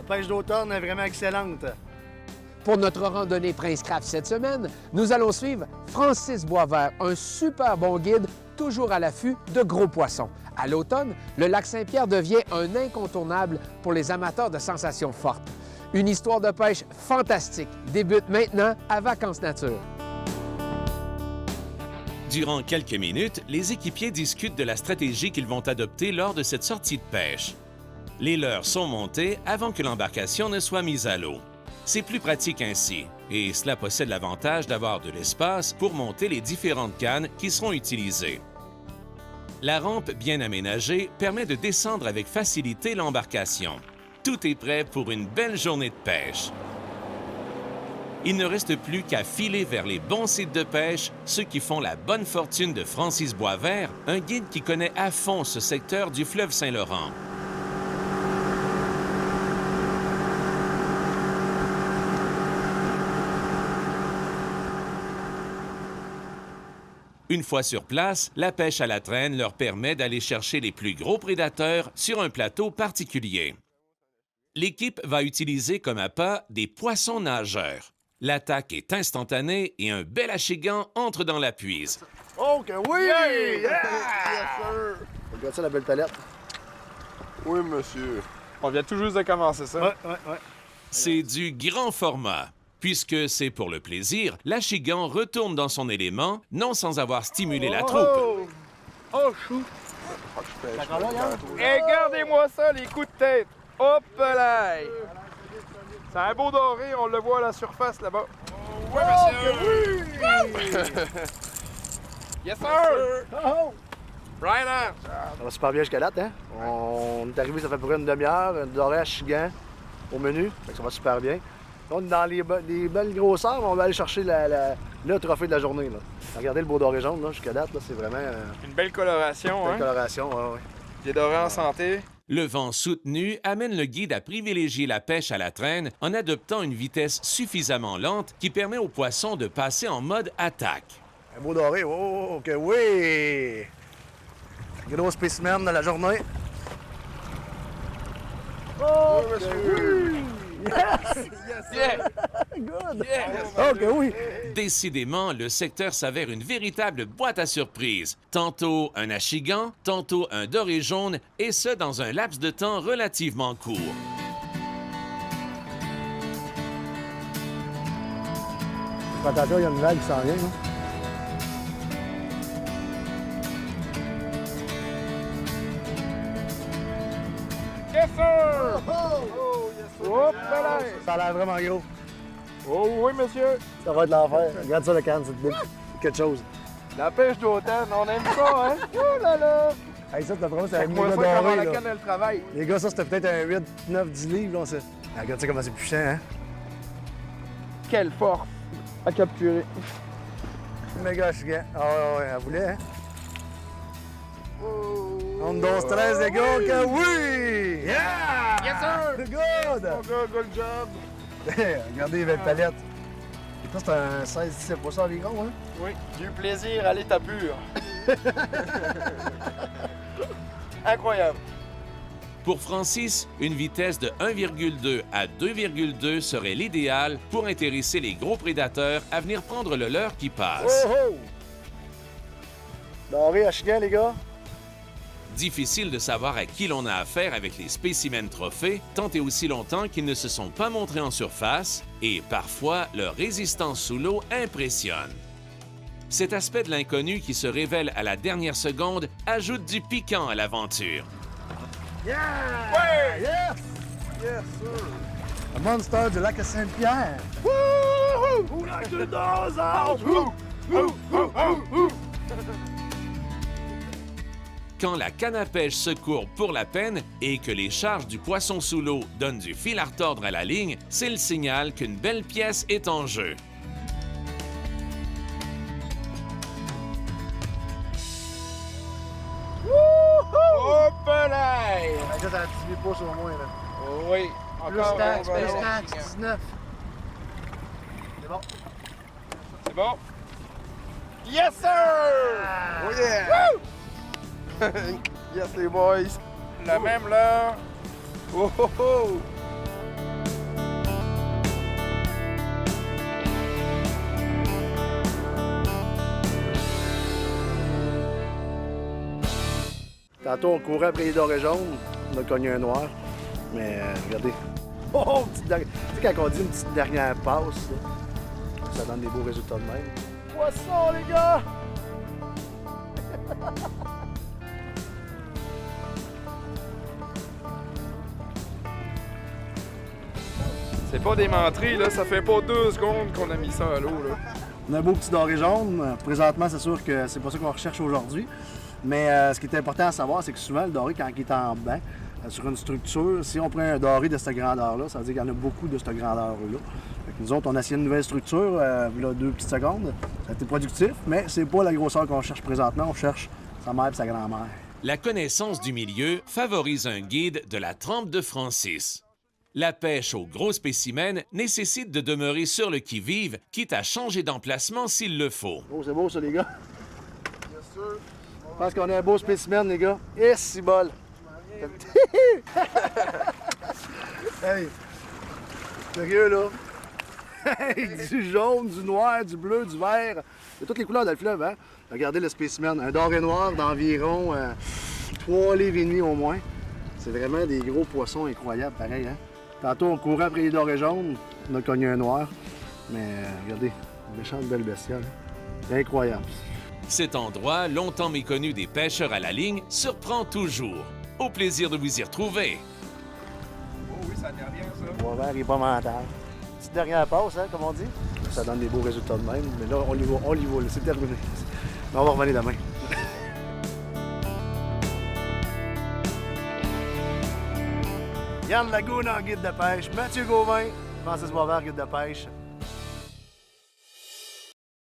pêche d'automne est vraiment excellente. Pour notre randonnée Prince Craft cette semaine, nous allons suivre Francis Boisvert, un super bon guide, toujours à l'affût de gros poissons. À l'automne, le lac Saint-Pierre devient un incontournable pour les amateurs de sensations fortes. Une histoire de pêche fantastique débute maintenant à Vacances Nature. Durant quelques minutes, les équipiers discutent de la stratégie qu'ils vont adopter lors de cette sortie de pêche. Les leurres sont montés avant que l'embarcation ne soit mise à l'eau. C'est plus pratique ainsi, et cela possède l'avantage d'avoir de l'espace pour monter les différentes cannes qui seront utilisées. La rampe bien aménagée permet de descendre avec facilité l'embarcation. Tout est prêt pour une belle journée de pêche. Il ne reste plus qu'à filer vers les bons sites de pêche, ceux qui font la bonne fortune de Francis Boisvert, un guide qui connaît à fond ce secteur du fleuve Saint-Laurent. Une fois sur place, la pêche à la traîne leur permet d'aller chercher les plus gros prédateurs sur un plateau particulier. L'équipe va utiliser comme appât des poissons nageurs. L'attaque est instantanée et un bel achigan entre dans la puise. Oh que oui! Yeah! Yeah! Yes, sir! Regarde ça, la belle palette. Oui, monsieur. On vient tout juste de commencer ça. Ouais. C'est du grand format. Puisque c'est pour le plaisir, l'achigan retourne dans son élément, non sans avoir stimulé la troupe. Oh, chou! Oh, je pêche. Regardez-moi ça, les coups de tête! Hop là! C'est un beau doré, on le voit à la surface là-bas. Ouais, monsieur! Yes, sir! Right on! Ça va super bien jusqu'à date, hein? On est arrivé, ça fait à peu près une demi-heure, un doré à chigan au menu. Fait que ça va super bien. Là, on est dans les belles grosseurs, on va aller chercher le trophée de la journée. Là. Regardez le beau doré jaune, là, jusqu'à date, là, c'est vraiment Une belle coloration, une hein? coloration. Ouais. Des dorés en santé. Le vent soutenu amène le guide à privilégier la pêche à la traîne en adoptant une vitesse suffisamment lente qui permet aux poissons de passer en mode attaque. Un beau doré, oh, que oui! Gros spécimen de la journée. Oh, monsieur! Yeah! Good! Yeah! Ok, oui! Décidément, le secteur s'avère une véritable boîte à surprises. Tantôt un achigan, tantôt un doré jaune, et ce dans un laps de temps relativement court. Fais attention, il y a une vague qui s'en vient. Là. Yes, sir! Oh, yes, sir! Hop là! Ça a l'air vraiment gros. Oh oui, monsieur! Ça va être l'enfer. Regarde ça, le canne, c'est quelque chose. La pêche d'automne, on aime ça, hein? Oh là là! Hey, ça, t'as c'est un Moi, méga ça, comment doré, la là. canne, elle travaille. Les gars, ça, c'était peut-être un 8, 9, 10 livres, là, ça. Ah, regarde ça comment c'est puissant, hein? Quelle force à capturer. Méga chiant. Ah ouais, elle voulait, hein? On danse 13, les gars, que oui! Yeah! Yes, sir! Good! Mon gars, good job! Regardez les belles palettes. Ça, c'est un 16-17 poissons environ, hein? Oui, du plaisir à l'état pur. Incroyable. Pour Francis, une vitesse de 1,2 à 2,2 serait l'idéal pour intéresser les gros prédateurs à venir prendre le leur qui passe. Oh oh! Doré à chigan, les gars. Difficile de savoir à qui l'on a affaire avec les spécimens trophées, tant et aussi longtemps qu'ils ne se sont pas montrés en surface, et parfois leur résistance sous l'eau impressionne. Cet aspect de l'inconnu qui se révèle à la dernière seconde ajoute du piquant à l'aventure. Yeah! Ouais! Yes! Yes, sir! Le monster du lac Saint-Pierre. Wouhou! Who like the doors out? Quand la canne à pêche se courbe pour la peine et que les charges du poisson sous l'eau donnent du fil à retordre à la ligne, c'est le signal qu'une belle pièce est en jeu. Hop là! Ça, t'as 18 pouces au moins, là. Oh oui, Plus encore taxe, un plus ballon. taxe, 19. C'est bon. C'est bon? Yes, sir! Oh yeah! Woo! Yes, les boys! La même là. Oh oh oh! Tantôt, on courait après les dorés jaunes. On a cogné un noir. Mais regardez. Oh, tu sais, quand on dit une petite dernière passe, là, ça donne des beaux résultats de même. Poisson, les gars! C'est pas des menteries, là. Ça fait pas 2 secondes qu'on a mis ça à l'eau, là. On a un beau petit doré jaune. Présentement, c'est sûr que c'est pas ça qu'on recherche aujourd'hui. Mais ce qui est important à savoir, c'est que souvent, le doré, quand il est en banc, sur une structure, si on prend un doré de cette grandeur-là, ça veut dire qu'il y en a beaucoup de cette grandeur-là. Fait que nous autres, on a essayé une nouvelle structure, là, 2 petites secondes. Ça a été productif, mais c'est pas la grosseur qu'on cherche présentement. On cherche sa mère et sa grand-mère. La connaissance du milieu favorise un guide de la trempe de Francis. La pêche aux gros spécimens nécessite de demeurer sur le qui-vive, quitte à changer d'emplacement s'il le faut. Oh, c'est beau ça, les gars. Bien sûr. Je pense qu'on a un beau spécimen, les gars. Et si bol. Hey! Sérieux, là? Hey, du jaune, du noir, du bleu, du vert. Il y a toutes les couleurs dans le fleuve, hein? Regardez le spécimen. Un doré noir d'environ 3 livres et demi au moins. C'est vraiment des gros poissons incroyables, pareil, hein? Tantôt, on courait après les dorés jaunes. On a cogné un noir. Mais regardez, une méchante belle bestiole. C'est incroyable. Cet endroit, longtemps méconnu des pêcheurs à la ligne, surprend toujours. Au plaisir de vous y retrouver. Oh oui, ça n'est rien, ça. Le bois vert, il est pas mental. Petite dernière passe, hein, comme on dit. Ça donne des beaux résultats de même. Mais là, on y va, là, c'est terminé. Mais on va revenir demain. Yann Lagoune en guide de pêche, Mathieu Gauvin, Francis Boisvert, guide de pêche.